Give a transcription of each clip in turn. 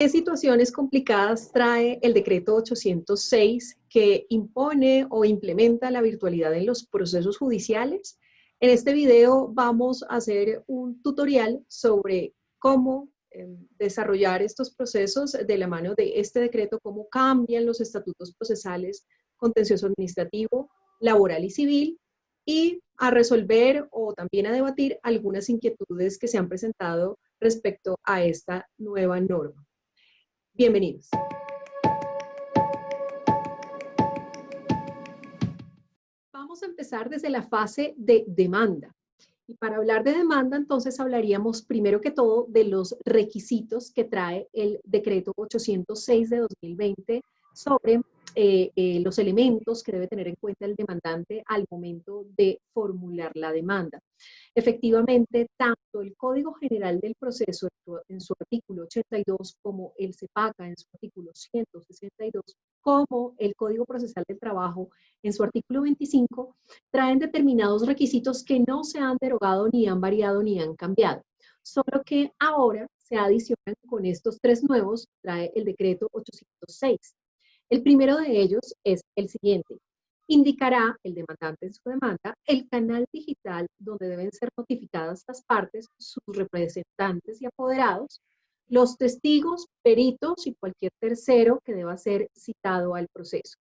¿Qué situaciones complicadas trae el decreto 806 que impone o implementa la virtualidad en los procesos judiciales? En este video vamos a hacer un tutorial sobre cómo desarrollar estos procesos de la mano de este decreto, cómo cambian los estatutos procesales, contencioso administrativo, laboral y civil, y a resolver o también a debatir algunas inquietudes que se han presentado respecto a esta nueva norma. Bienvenidos. Vamos a empezar desde la fase de demanda. Y para hablar de demanda, entonces hablaríamos primero que todo de los requisitos que trae el decreto 806 de 2020 sobre los elementos que debe tener en cuenta el demandante al momento de formular la demanda. Efectivamente, tanto el Código General del Proceso en su artículo 82 como el CEPACA en su artículo 162, como el Código Procesal del Trabajo en su artículo 25, traen determinados requisitos que no se han derogado, ni han variado, ni han cambiado. Solo que ahora se adicionan con estos tres nuevos, trae el decreto 806. El primero de ellos es el siguiente. Indicará el demandante en su demanda el canal digital donde deben ser notificadas las partes, sus representantes y apoderados, los testigos, peritos y cualquier tercero que deba ser citado al proceso.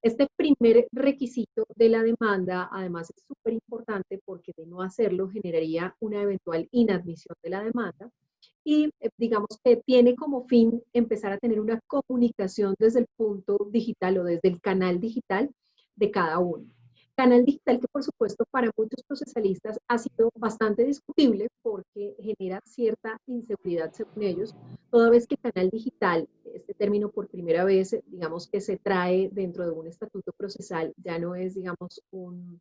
Este primer requisito de la demanda, además, es súper importante porque de no hacerlo generaría una eventual inadmisión de la demanda y digamos que tiene como fin empezar a tener una comunicación desde el punto digital o desde el canal digital de cada uno. Canal digital que por supuesto para muchos procesalistas ha sido bastante discutible porque genera cierta inseguridad según ellos, toda vez que canal digital, este término por primera vez, digamos que se trae dentro de un estatuto procesal, ya no es, digamos, un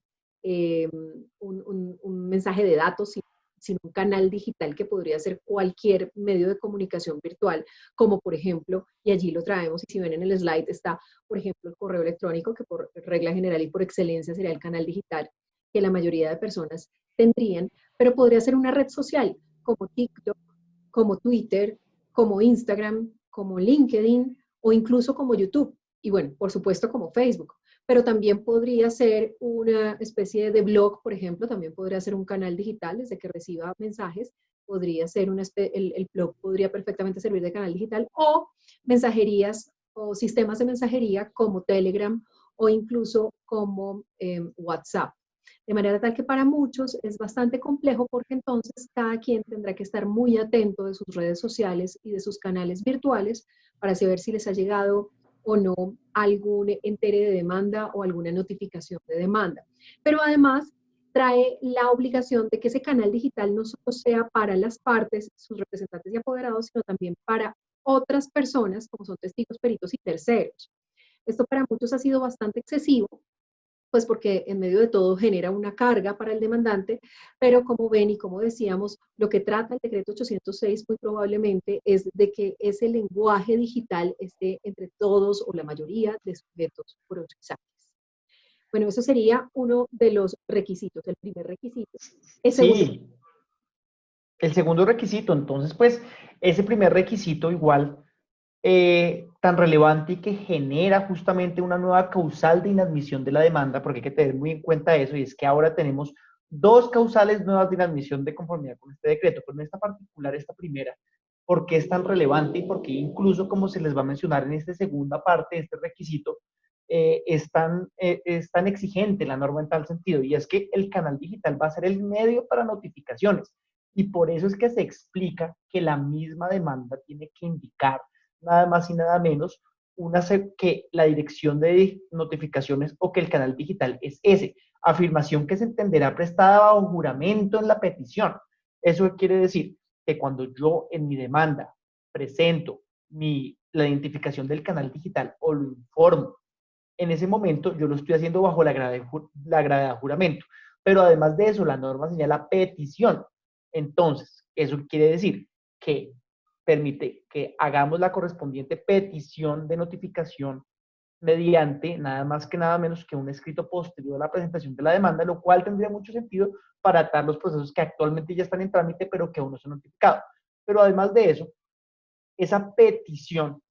mensaje de datos, sino un canal digital que podría ser cualquier medio de comunicación virtual, como por ejemplo, y allí lo traemos, y si ven en el slide está, por ejemplo, el correo electrónico, que por regla general y por excelencia sería el canal digital que la mayoría de personas tendrían, pero podría ser una red social como TikTok, como Twitter, como Instagram, como LinkedIn o incluso como YouTube. Y bueno, por supuesto como Facebook. Pero también podría ser una especie de blog, por ejemplo, también podría ser un canal digital desde que reciba mensajes, podría ser el blog podría perfectamente servir de canal digital o mensajerías o sistemas de mensajería como Telegram o incluso como WhatsApp. De manera tal que para muchos es bastante complejo porque entonces cada quien tendrá que estar muy atento de sus redes sociales y de sus canales virtuales para saber si les ha llegado o no algún entere de demanda o alguna notificación de demanda. Pero además trae la obligación de que ese canal digital no solo sea para las partes, sus representantes y apoderados, sino también para otras personas como son testigos, peritos y terceros. Esto para muchos ha sido bastante excesivo, pues porque en medio de todo genera una carga para el demandante, pero como ven y como decíamos, lo que trata el decreto 806 muy probablemente es de que ese lenguaje digital esté entre todos o la mayoría de sujetos procesales. Bueno, eso sería uno de los requisitos, el primer requisito. El segundo. Sí, el segundo requisito, entonces, pues, ese primer requisito igual tan relevante y que genera justamente una nueva causal de inadmisión de la demanda, porque hay que tener muy en cuenta eso, y es que ahora tenemos dos causales nuevas de inadmisión de conformidad con este decreto, pero en esta particular, esta primera, ¿por qué es tan relevante y por qué incluso, como se les va a mencionar en esta segunda parte, este requisito, es tan exigente la norma en tal sentido? Y es que el canal digital va a ser el medio para notificaciones, y por eso es que se explica que la misma demanda tiene que indicar nada más y nada menos que la dirección de notificaciones o que el canal digital es ese. Afirmación que se entenderá prestada bajo juramento en la petición. Eso quiere decir que cuando yo en mi demanda presento la identificación del canal digital o lo informo, en ese momento yo lo estoy haciendo bajo la grada de juramento. Pero además de eso, la norma señala petición. Entonces, eso quiere decir que permite que hagamos la correspondiente petición de notificación mediante nada más que nada menos que un escrito posterior a la presentación de la demanda, lo cual tendría mucho sentido para tratar los procesos que actualmente ya están en trámite, pero que aún no se han notificado. Pero además de eso, esa petición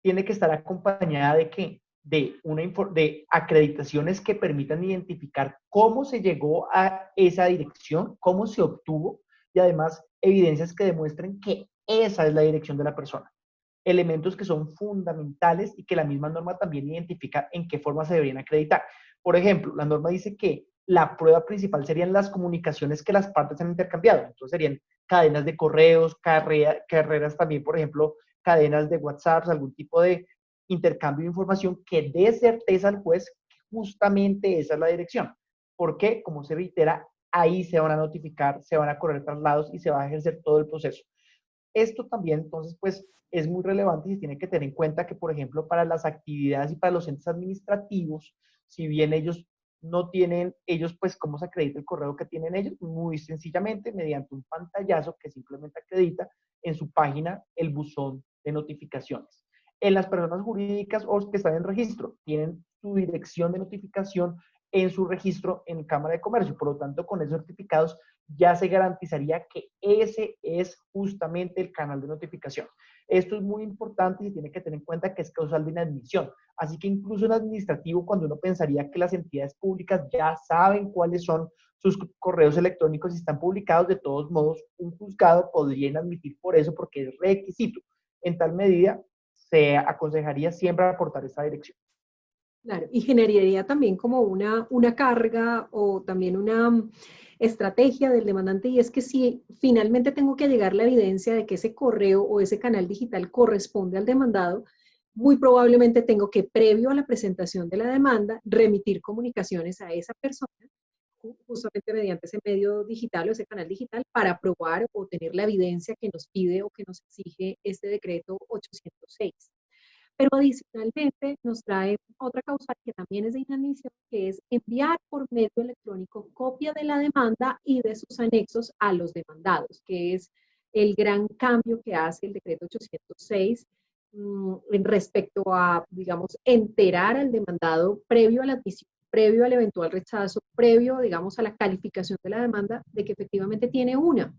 tiene que estar acompañada de qué? De acreditaciones que permitan identificar cómo se llegó a esa dirección, cómo se obtuvo, y además evidencias que demuestren que esa es la dirección de la persona. Elementos que son fundamentales y que la misma norma también identifica en qué forma se deberían acreditar. Por ejemplo, la norma dice que la prueba principal serían las comunicaciones que las partes han intercambiado. Entonces serían cadenas de correos, carreras también, por ejemplo, cadenas de WhatsApp, algún tipo de intercambio de información que dé certeza al juez que justamente esa es la dirección. Porque, como se reitera, ahí se van a notificar, se van a correr traslados y se va a ejercer todo el proceso. Esto también, entonces, pues es muy relevante y se tiene que tener en cuenta que, por ejemplo, para las actividades y para los entes administrativos, si bien ellos no tienen, ellos, pues, ¿cómo se acredita el correo que tienen ellos? Muy sencillamente, mediante un pantallazo que simplemente acredita en su página el buzón de notificaciones. En las personas jurídicas o que están en registro, tienen su dirección de notificación en su registro en Cámara de Comercio. Por lo tanto, con esos certificados ya se garantizaría que ese es justamente el canal de notificación. Esto es muy importante y se tiene que tener en cuenta que es causal de inadmisión. Así que incluso en administrativo, cuando uno pensaría que las entidades públicas ya saben cuáles son sus correos electrónicos y están publicados, de todos modos, un juzgado podría inadmitir por eso, porque es requisito. En tal medida, se aconsejaría siempre aportar esta dirección. Claro, y generaría también como una carga o también una estrategia del demandante, y es que si finalmente tengo que llegar la evidencia de que ese correo o ese canal digital corresponde al demandado, muy probablemente tengo que, previo a la presentación de la demanda, remitir comunicaciones a esa persona, justamente mediante ese medio digital o ese canal digital, para probar o tener la evidencia que nos pide o que nos exige este decreto 806. Pero adicionalmente nos trae otra causal que también es de inadmisión, que es enviar por medio electrónico copia de la demanda y de sus anexos a los demandados, que es el gran cambio que hace el decreto 806 en respecto a, digamos, enterar al demandado previo a la admisión, previo al eventual rechazo, previo, digamos, a la calificación de la demanda, de que efectivamente tiene una.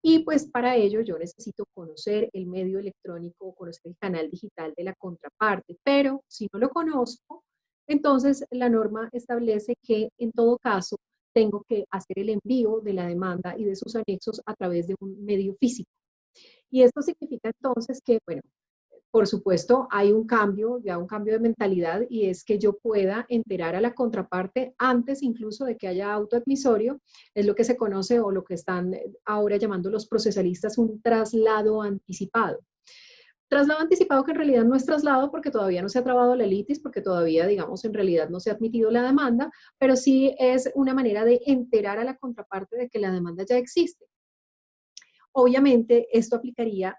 Y pues para ello yo necesito conocer el medio electrónico, conocer el canal digital de la contraparte, pero si no lo conozco, entonces la norma establece que en todo caso tengo que hacer el envío de la demanda y de sus anexos a través de un medio físico. Y esto significa entonces que, bueno, por supuesto, hay un cambio, ya un cambio de mentalidad, y es que yo pueda enterar a la contraparte antes incluso de que haya autoadmisorio. Es lo que se conoce o lo que están ahora llamando los procesalistas un traslado anticipado. Traslado anticipado que en realidad no es traslado porque todavía no se ha trabado la litis, porque todavía, digamos, en realidad no se ha admitido la demanda, pero sí es una manera de enterar a la contraparte de que la demanda ya existe. Obviamente, esto aplicaría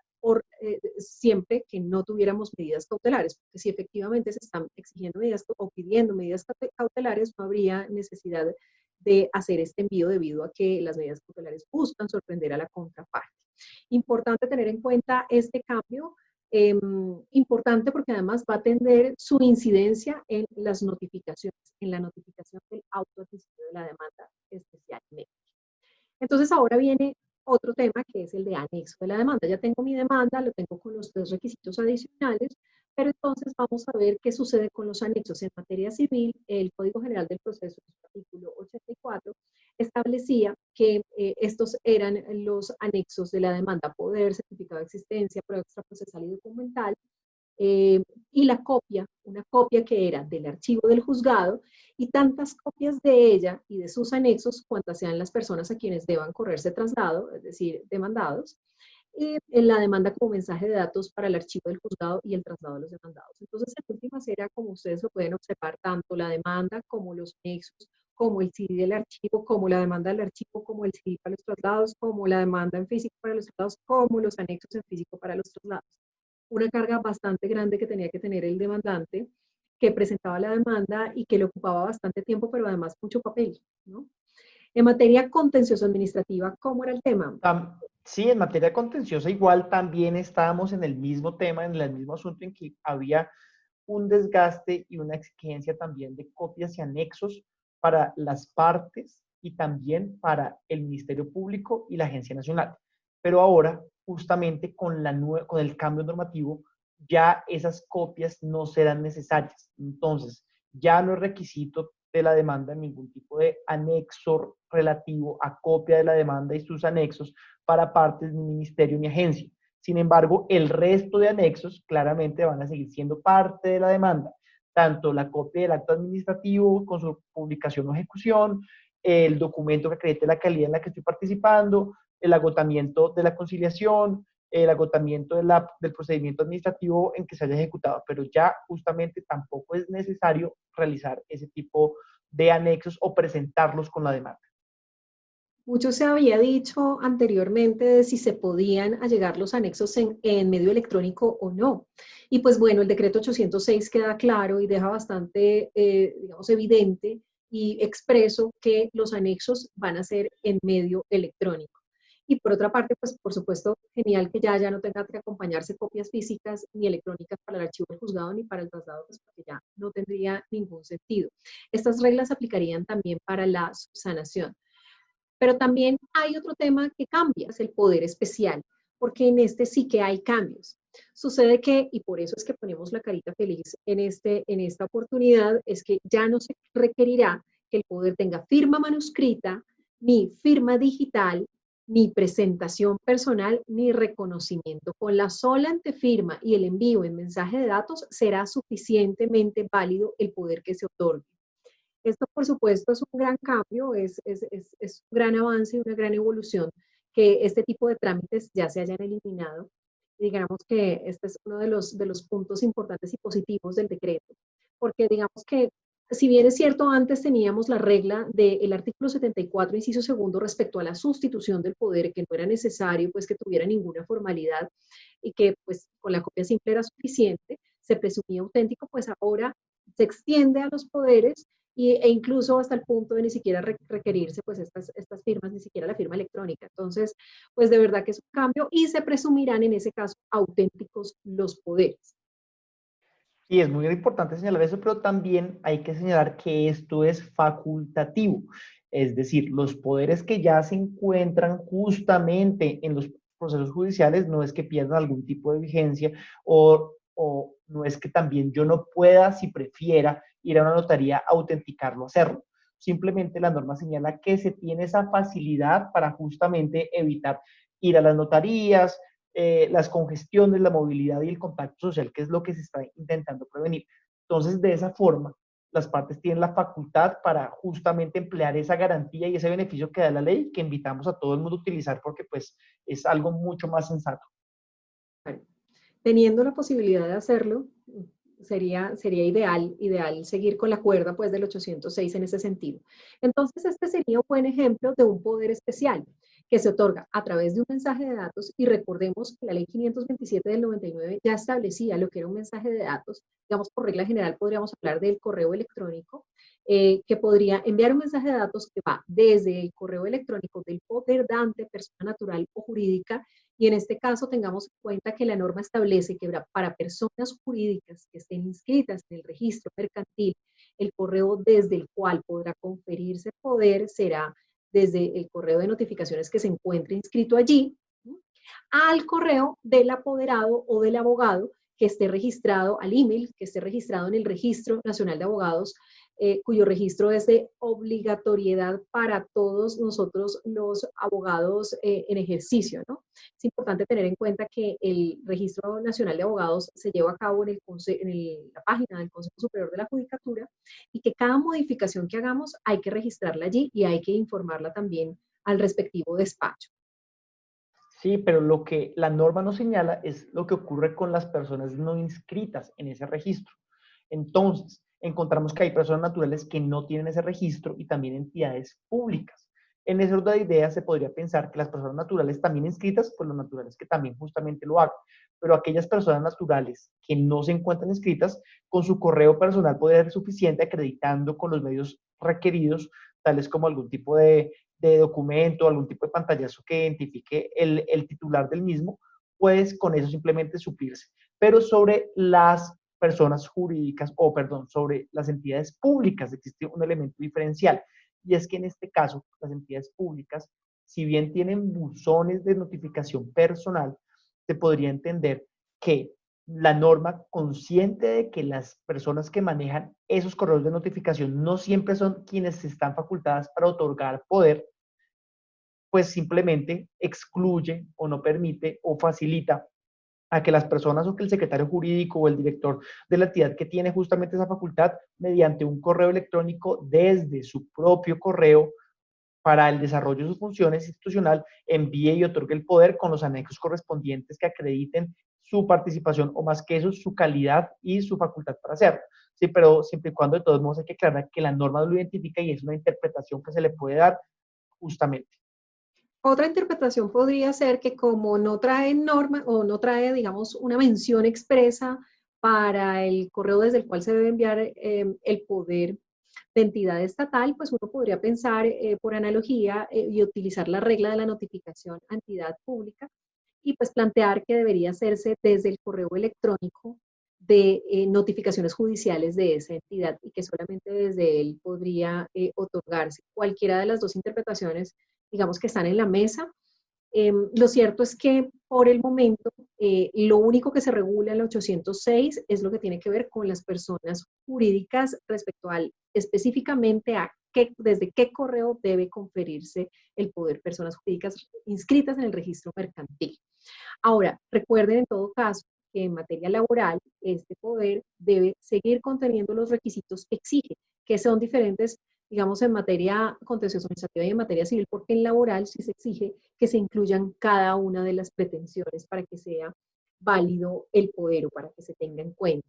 siempre que no tuviéramos medidas cautelares, porque si efectivamente se están exigiendo medidas o pidiendo medidas cautelares, no habría necesidad de hacer este envío debido a que las medidas cautelares buscan sorprender a la contraparte. Importante tener en cuenta este cambio, importante porque además va a tener su incidencia en las notificaciones, en la notificación del autoadmisivo de la demanda especialmente. Entonces ahora viene otro tema que es el de anexo de la demanda. Ya tengo mi demanda, lo tengo con los 3 requisitos adicionales, pero entonces vamos a ver qué sucede con los anexos. En materia civil, el Código General del Proceso, en su artículo 84, establecía que estos eran los anexos de la demanda: poder, certificado de existencia, prueba extraprocesal y documental, y la copia, una copia que era del archivo del juzgado, y tantas copias de ella y de sus anexos cuantas sean las personas a quienes deban correrse traslado, es decir, demandados, y en la demanda como mensaje de datos para el archivo del juzgado y el traslado de los demandados. Entonces, en últimas era, como ustedes lo pueden observar, tanto la demanda como los anexos, como el CD del archivo, como la demanda del archivo, como el CD para los traslados, como la demanda en físico para los traslados, como los anexos en físico para los traslados. Una carga bastante grande que tenía que tener el demandante, que presentaba la demanda y que le ocupaba bastante tiempo, pero además mucho papel, ¿no? En materia contencioso administrativa, ¿cómo era el tema? Sí, en materia contenciosa igual también estábamos en el mismo tema, en el mismo asunto en que había un desgaste y una exigencia también de copias y anexos para las partes y también para el Ministerio Público y la Agencia Nacional. Pero ahora justamente con el cambio normativo, ya esas copias no serán necesarias. Entonces, ya no es requisito de la demanda ningún tipo de anexo relativo a copia de la demanda y sus anexos para partes ni ministerio ni agencia. Sin embargo, el resto de anexos claramente van a seguir siendo parte de la demanda, tanto la copia del acto administrativo con su publicación o ejecución, el documento que acredite la calidad en la que estoy participando, el agotamiento de la conciliación, el agotamiento del procedimiento administrativo en que se haya ejecutado, pero ya justamente tampoco es necesario realizar ese tipo de anexos o presentarlos con la demanda. Mucho se había dicho anteriormente de si se podían allegar los anexos en medio electrónico o no. Y pues bueno, el decreto 806 queda claro y deja bastante, digamos, evidente y expreso que los anexos van a ser en medio electrónico. Y por otra parte, pues por supuesto, genial que ya no tenga que acompañarse copias físicas ni electrónicas para el archivo del juzgado ni para el traslado, pues porque ya no tendría ningún sentido. Estas reglas aplicarían también para la subsanación. Pero también hay otro tema que cambia, es el poder especial, porque en este sí que hay cambios. Sucede que, y por eso es que ponemos la carita feliz en esta oportunidad, es que ya no se requerirá que el poder tenga firma manuscrita, ni firma digital, ni presentación personal, ni reconocimiento. Con la sola antefirma y el envío en mensaje de datos será suficientemente válido el poder que se otorgue. Esto, por supuesto, es un gran cambio, es un gran avance y una gran evolución que este tipo de trámites ya se hayan eliminado. Digamos que este es uno de los puntos importantes y positivos del decreto, porque digamos que si bien es cierto, antes teníamos la regla del artículo 74, inciso segundo, respecto a la sustitución del poder, que no era necesario pues que tuviera ninguna formalidad y que pues con la copia simple era suficiente, se presumía auténtico, pues ahora se extiende a los poderes e incluso hasta el punto de ni siquiera requerirse pues estas firmas, ni siquiera la firma electrónica. Entonces, pues de verdad que es un cambio y se presumirán en ese caso auténticos los poderes. Y es muy importante señalar eso, pero también hay que señalar que esto es facultativo. Es decir, los poderes que ya se encuentran justamente en los procesos judiciales no es que pierdan algún tipo de vigencia o no es que también yo no pueda, si prefiera, ir a una notaría a autenticarlo, hacerlo. Simplemente la norma señala que se tiene esa facilidad para justamente evitar ir a las notarías, las congestiones, la movilidad y el contacto social, que es lo que se está intentando prevenir. Entonces, de esa forma, las partes tienen la facultad para justamente emplear esa garantía y ese beneficio que da la ley, que invitamos a todo el mundo a utilizar porque pues es algo mucho más sensato. Bueno, teniendo la posibilidad de hacerlo, sería ideal seguir con la cuerda pues del 806 en ese sentido. Entonces, este sería un buen ejemplo de un poder especial que se otorga a través de un mensaje de datos y recordemos que la ley 527 del 99 ya establecía lo que era un mensaje de datos, digamos por regla general podríamos hablar del correo electrónico, que podría enviar un mensaje de datos que va desde el correo electrónico del poder dante, persona natural o jurídica, y en este caso tengamos en cuenta que la norma establece que para personas jurídicas que estén inscritas en el registro mercantil, el correo desde el cual podrá conferirse poder será desde el correo de notificaciones que se encuentre inscrito allí, ¿no?, al correo del apoderado o del abogado que esté registrado, al email que esté registrado en el Registro Nacional de Abogados, cuyo registro es de obligatoriedad para todos nosotros los abogados en ejercicio, ¿no? Es importante tener en cuenta que el Registro Nacional de Abogados se lleva a cabo la página del Consejo Superior de la Judicatura y que cada modificación que hagamos hay que registrarla allí y hay que informarla también al respectivo despacho. Sí, pero lo que la norma nos señala es lo que ocurre con las personas no inscritas en ese registro. Entonces, encontramos que hay personas naturales que no tienen ese registro y también entidades públicas. En ese orden de ideas se podría pensar que las personas naturales también inscritas, pues lo natural es que también justamente lo hagan. Pero aquellas personas naturales que no se encuentran inscritas, con su correo personal puede ser suficiente acreditando con los medios requeridos, tales como algún tipo de documento, algún tipo de pantallazo que identifique el titular del mismo, pues con eso simplemente suplirse. Pero sobre las personas jurídicas, o perdón, sobre las entidades públicas existe un elemento diferencial, y es que en este caso las entidades públicas si bien tienen buzones de notificación personal, se podría entender que la norma, consciente de que las personas que manejan esos correos de notificación no siempre son quienes están facultadas para otorgar poder, pues simplemente excluye o no permite o facilita a que las personas o que el secretario jurídico o el director de la entidad que tiene justamente esa facultad, mediante un correo electrónico desde su propio correo para el desarrollo de sus funciones institucional, envíe y otorgue el poder con los anexos correspondientes que acrediten su participación o más que eso, su calidad y su facultad para hacerlo. Sí, pero siempre y cuando de todos modos hay que aclarar que la norma lo identifica y es una interpretación que se le puede dar justamente. Otra interpretación podría ser que como no trae norma o no trae, digamos, una mención expresa para el correo desde el cual se debe enviar el poder de entidad estatal, pues uno podría pensar por analogía y utilizar la regla de la notificación a entidad pública y pues plantear que debería hacerse desde el correo electrónico de notificaciones judiciales de esa entidad y que solamente desde él podría otorgarse. Cualquiera de las dos interpretaciones, digamos que están en la mesa. Lo cierto es que por el momento lo único que se regula en la 806 es lo que tiene que ver con las personas jurídicas respecto al específicamente a desde qué correo debe conferirse el poder personas jurídicas inscritas en el registro mercantil. Ahora, recuerden en todo caso que en materia laboral este poder debe seguir conteniendo los requisitos que exige, que son diferentes, digamos, en materia contencioso administrativa y en materia civil, porque en laboral sí se exige que se incluyan cada una de las pretensiones para que sea válido el poder o para que se tenga en cuenta.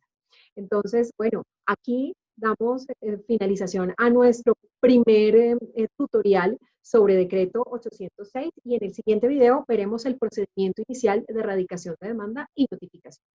Entonces, bueno, aquí damos finalización a nuestro primer tutorial sobre decreto 806 y en el siguiente video veremos el procedimiento inicial de radicación de demanda y notificación.